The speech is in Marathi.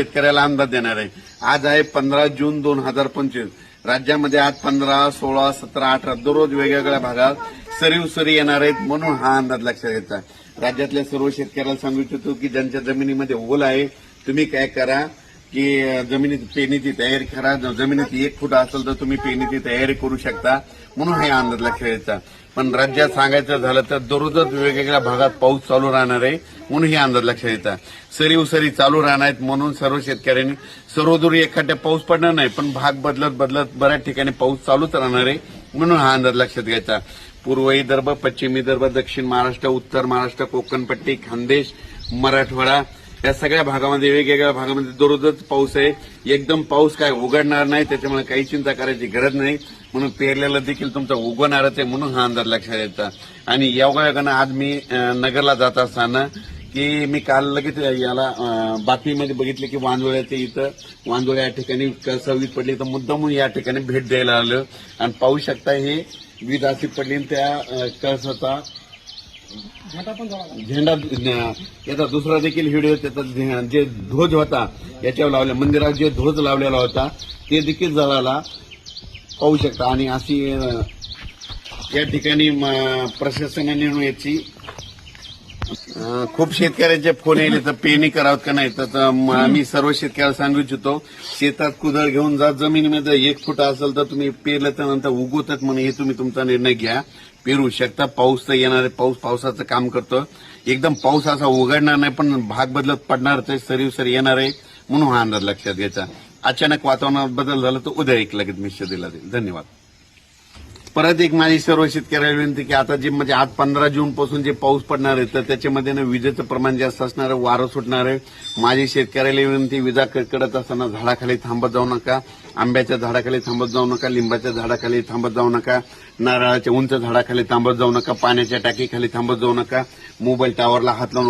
शेतकऱ्याला अंदाज देणार आहे। आज आहे 15 जून 2025। राज्यामध्ये आज 15, 16, 17, 18 दररोज वेगवेगळ्या भागात सरी येणार आहेत, म्हणून हा अंदाज लक्षात घ्यायचा। राज्यातल्या सर्व शेतकऱ्याला सांगू इच्छितो की ज्यांच्या जमिनीमध्ये ओल आहे, तुम्ही काय करा की जमिनीत पेरणीची तयारी करा। जमिनीत 1 फूट असेल तर तुम्ही पेरणीची तयारी करू शकता, म्हणून हा अंदाज लक्षात घ्यायचा। पण राज्यात सांगायचं झालं तर दररोजच वेगवेगळ्या भागात पाऊस चालू राहणार आहे, म्हणून हे अंदाज लक्षात घ्यायचा। सरी चालू राहणार आहेत, म्हणून सर्व शेतकऱ्यांनी सर्वदूर एखाद्या पाऊस पडणार नाही, पण भाग बदलत बऱ्याच ठिकाणी पाऊस चालूच राहणार आहे, म्हणून हा अंदाज लक्षात घ्यायचा। पूर्व विदर्भ, पश्चिम विदर्भ, दक्षिण महाराष्ट्र, उत्तर महाराष्ट्र, कोकणपट्टी, खानदेश, मराठवाडा या सगळ्या भागामध्ये वेगवेगळ्या भागामध्ये दररोजच पाऊस आहे। एकदम पाऊस काय उघडणार नाही, त्याच्यामुळे काही चिंता करायची गरज नाही, म्हणून पेरलेला देखील तुमचा उगवणारच आहे, म्हणून हा अंदाज लक्षात घ्यायचा। आणि योगायोगानं आज मी नगरला जात असताना की मी काल लगेच याला बातमीमध्ये बघितले की वांजोळ्याच्या इथं वांजोळ्या या ठिकाणी सव्वीस पडली, तर मुद्दामून या ठिकाणी भेट द्यायला आलं आणि पाहू शकता हे वीज अशी पडली त्या कळसाचा झेंडा। याचा दुसरा देखील व्हिडिओ, त्याचा जे ध्वज होता याच्यावर लावला, मंदिरात जे ध्वज लावलेला होता ते देखील जळाला, पाहू शकता। आणि अशी या ठिकाणी प्रशासनाने याची खूप शेतकऱ्यांचे फोन येईल तर पेरणी करावं का नाही, तर मी सर्व शेतकऱ्याला सांगू इच्छितो, शेतात कुदळ घेऊन जा, जमिनीमध्ये 1 फूट असेल तर तुम्ही पेरलं तर नंतर उगवतात म्हणून हे तुम्ही तुमचा निर्णय घ्या, पेरू शकता। पाऊस तर येणार आहे, पावसाचं काम करतो। एकदम पाऊस असा उघडणार नाही, पण भाग बदलत पडणार, तर सरी येणार आहे, म्हणून हा अंदाज लक्षात घ्यायचा। अचानक वातावरणात बदल झाला तर उद्या एक लगेच निश्चित दिला जाईल। धन्यवाद। परत एक माझी सर्व शेतकऱ्याला विनंती की आता जे म्हणजे आज 15 जून पासून जे पाऊस पडणार आहे तर त्याच्यामध्ये विजेचं प्रमाण जास्त असणार आहे, वारं सुटणार आहे। माझी शेतकऱ्याला विनंती, विजा कडकडत असताना झाडाखाली थांबत जाऊ नका, आंब्याच्या झाडाखाली थांबत जाऊ नका, लिंबाच्या झाडाखाली थांबत जाऊ नका, नारळाच्या उंच झाडाखाली थांबत जाऊ नका, पाण्याच्या टाकीखाली थांबत जाऊ नका, मोबाईल टॉवरला हात लावून